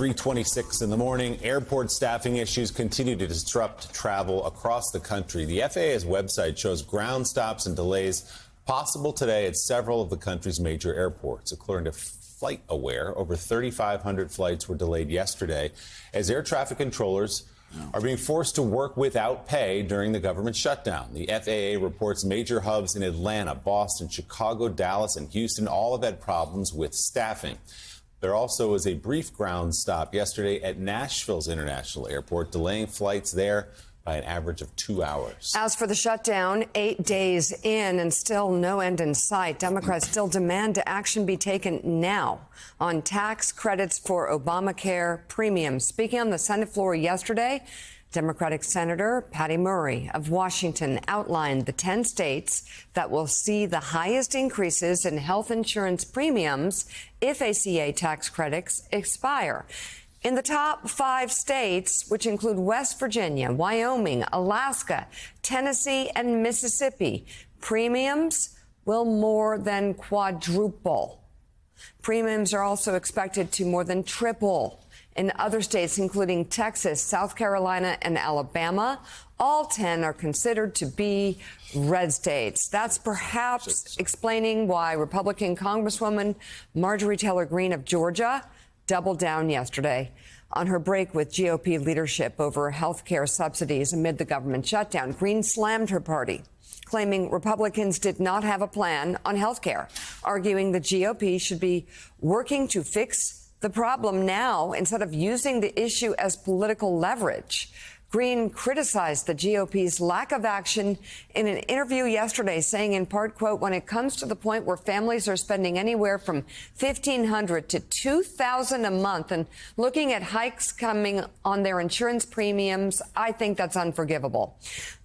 3:26 in the morning. Airport staffing issues continue to disrupt travel across the country. The FAA's website shows ground stops and delays possible today at several of the country's major airports. According to FlightAware, over 3,500 flights were delayed yesterday as air traffic controllers are being forced to work without pay during the government shutdown. The FAA reports major hubs in Atlanta, Boston, Chicago, Dallas, and Houston all have had problems with staffing. There also was a brief ground stop yesterday at Nashville's International Airport, delaying flights there by an average of 2 hours. As for the shutdown, 8 days in and still no end in sight, Democrats still demand action be taken now on tax credits for Obamacare premiums. Speaking on the Senate floor yesterday, Democratic Senator Patty Murray of Washington outlined the 10 states that will see the highest increases in health insurance premiums if ACA tax credits expire. In the top 5 states, which include West Virginia, Wyoming, Alaska, Tennessee, and Mississippi, premiums will more than quadruple. Premiums are also expected to more than triple in other states, including Texas, South Carolina, and Alabama. All 10 are considered to be red states. That's perhaps explaining why Republican Congresswoman Marjorie Taylor Greene of Georgia doubled down yesterday on her break with GOP leadership over health care subsidies amid the government shutdown. Greene slammed her party, claiming Republicans did not have a plan on health care, arguing the GOP should be working to fix the problem now instead of using the issue as political leverage. Greene criticized the GOP's lack of action in an interview yesterday, saying in part, quote, when it comes to the point where families are spending anywhere from $1,500 to $2,000 a month and looking at hikes coming on their insurance premiums, I think that's unforgivable.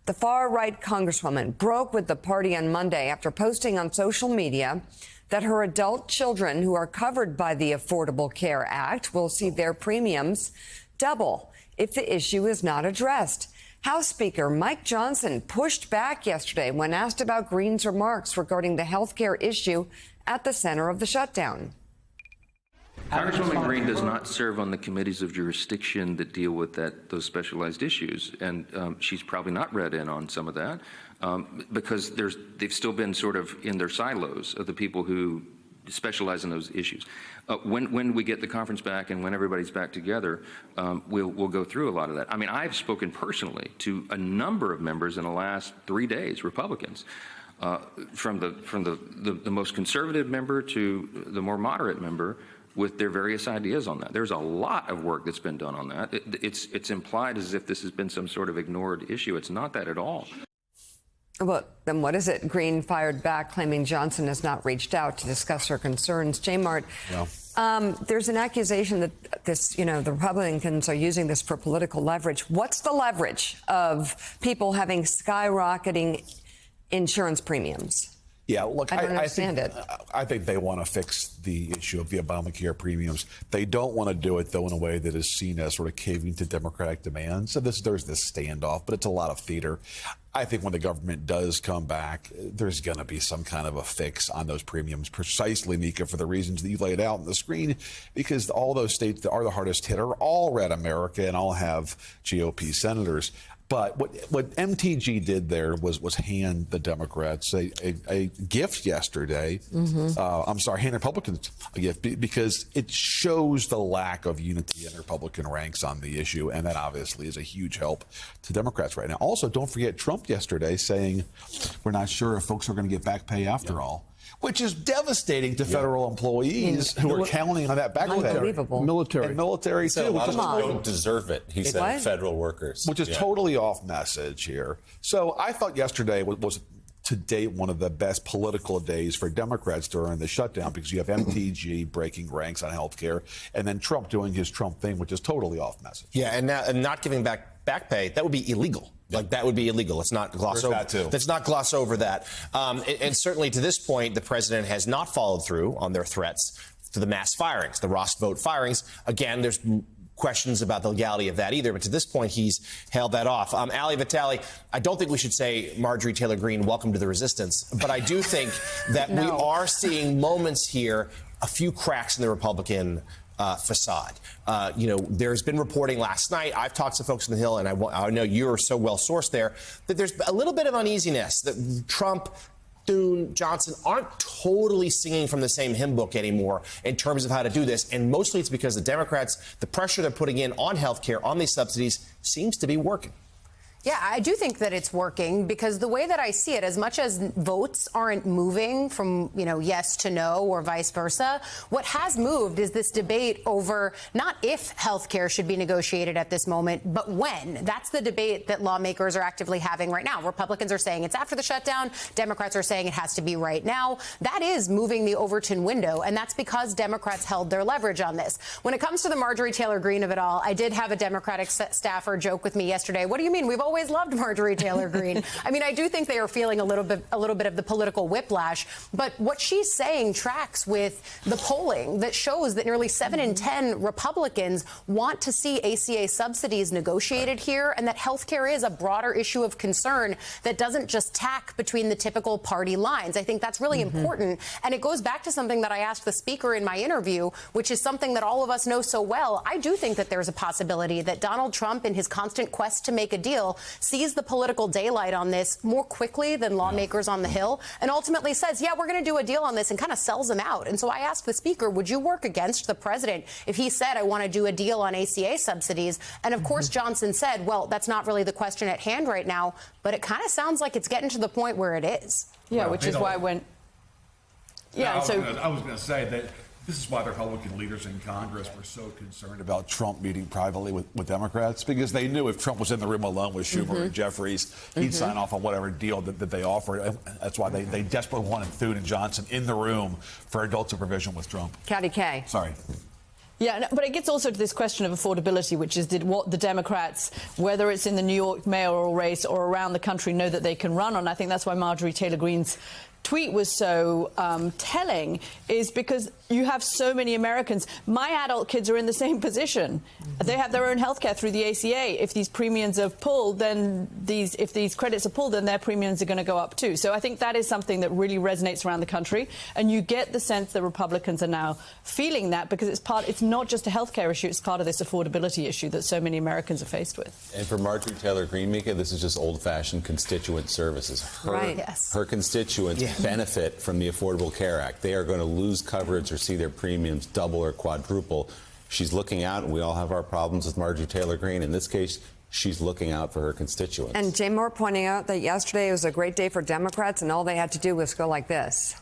The far-right congresswoman broke with the party on Monday after posting on social media that her adult children who are covered by the Affordable Care Act will see their premiums double if the issue is not addressed. House Speaker Mike Johnson pushed back yesterday when asked about Greene's remarks regarding the health care issue at the center of the shutdown. Congresswoman Greene does not serve on the committees of jurisdiction that deal with those specialized issues, and she's probably not read in on some of that because they've still been sort of in their silos of the people who specialize in those issues. When we get the conference back and when everybody's back together, we'll go through a lot of that. I mean, I've spoken personally to a number of members in the last 3 days, Republicans, from the most conservative member to the more moderate member, with their various ideas on that. There's a lot of work that's been done on that. It's implied as if this has been some sort of ignored issue. It's not that at all. Well, then what is it? Greene fired back, claiming Johnson has not reached out to discuss her concerns. J. Mart, there's an accusation that the Republicans are using this for political leverage. What's the leverage of people having skyrocketing insurance premiums? Yeah, look, I don't understand it. I think they want to fix the issue of the Obamacare premiums. They don't want to do it, though, in a way that is seen as sort of caving to Democratic demands. So there's this standoff, but it's a lot of theater. I think when the government does come back, there's going to be some kind of a fix on those premiums, precisely, Mika, for the reasons that you laid out on the screen, because all those states that are the hardest hit are all red America and all have GOP senators. But what MTG did there was hand the Democrats a gift yesterday. Hand Republicans a gift because it shows the lack of unity in Republican ranks on the issue, and that obviously is a huge help to Democrats right now. Also, don't forget Trump yesterday saying we're not sure if folks are going to get back pay after all, which is devastating to federal employees who are counting on that back pay. Unbelievable. Military, too. A lot of them don't deserve it, he said, federal workers. Which is totally off message here. So I thought yesterday was to date one of the best political days for Democrats during the shutdown, because you have MTG breaking ranks on health care and then Trump doing his Trump thing, which is totally off message. Yeah, and not giving back pay, that would be illegal. Like, that would be illegal. Let's not gloss over that, too. Let's not gloss over that. And certainly to this point, the president has not followed through on their threats to the mass firings, the Ross vote firings. Again, there's questions about the legality of that either, but to this point, he's held that off. Ali Vitale, I don't think we should say Marjorie Taylor Greene, welcome to the resistance, but I do think that we are seeing moments here, a few cracks in the Republican facade. There's been reporting last night. I've talked to folks on the Hill, and I know you're so well sourced there, that there's a little bit of uneasiness that Trump, Thune, Johnson aren't totally singing from the same hymn book anymore in terms of how to do this. And mostly it's because the Democrats, the pressure they're putting in on health care, on these subsidies, seems to be working. Yeah, I do think that it's working, because the way that I see it, as much as votes aren't moving from, yes to no or vice versa, what has moved is this debate over not if health care should be negotiated at this moment, but when. That's the debate that lawmakers are actively having right now. Republicans are saying it's after the shutdown. Democrats are saying it has to be right now. That is moving the Overton window, and that's because Democrats held their leverage on this. When it comes to the Marjorie Taylor Greene of it all, I did have a Democratic staffer joke with me yesterday. What do you mean? We've always loved Marjorie Taylor Greene. I mean, I do think they are feeling a little bit of the political whiplash, but what she's saying tracks with the polling that shows that nearly 7 in 10 Republicans want to see ACA subsidies negotiated here, and that health care is a broader issue of concern that doesn't just tack between the typical party lines. I think that's really important, and it goes back to something that I asked the speaker in my interview, which is something that all of us know so well. I do think that there's a possibility that Donald Trump, in his constant quest to make a deal, sees the political daylight on this more quickly than lawmakers on the Hill, and ultimately says, yeah, we're going to do a deal on this, and kind of sells them out. And so I asked the speaker, would you work against the president if he said, I want to do a deal on ACA subsidies? And of course, Johnson said, well, that's not really the question at hand right now, but it kind of sounds like it's getting to the point where it is. Yeah, which is why when... Yeah, I was going to say that this is why the Republican leaders in Congress were so concerned about Trump meeting privately with Democrats, because they knew if Trump was in the room alone with Schumer and Jeffries, he'd sign off on whatever deal that they offered. That's why they desperately wanted Thune and Johnson in the room for adult supervision with Trump. Katty Kay. Sorry. Yeah, but it gets also to this question of affordability, which is what the Democrats, whether it's in the New York mayoral race or around the country, know that they can run on. I think that's why Marjorie Taylor Greene's tweet was so telling, is because you have so many Americans. My adult kids are in the same position. They have their own health care through the ACA. If these premiums are pulled, then if these credits are pulled, then their premiums are going to go up too. So I think that is something that really resonates around the country. And you get the sense that Republicans are now feeling that, because it's not just a health care issue, it's part of this affordability issue that so many Americans are faced with. And for Marjorie Taylor Greene, Mika, this is just old-fashioned constituent services. Her constituents benefit from the Affordable Care Act. They are going to lose coverage or see their premiums double or quadruple. She's looking out, and we all have our problems with Marjorie Taylor Greene. In this case, she's looking out for her constituents. And Jay Moore pointing out that yesterday was a great day for Democrats, and all they had to do was go like this.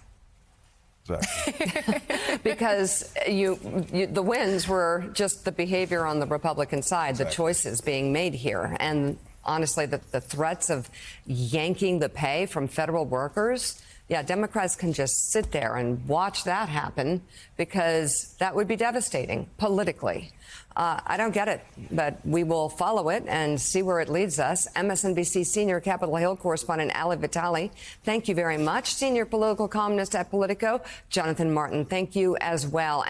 Because the wins were just the behavior on the Republican side, the choices being made here. And honestly, the threats of yanking the pay from federal workers, yeah, Democrats can just sit there and watch that happen, because that would be devastating politically. I don't get it, but we will follow it and see where it leads us. MSNBC senior Capitol Hill correspondent Ali Vitale, thank you very much. Senior political columnist at Politico, Jonathan Martin, thank you as well.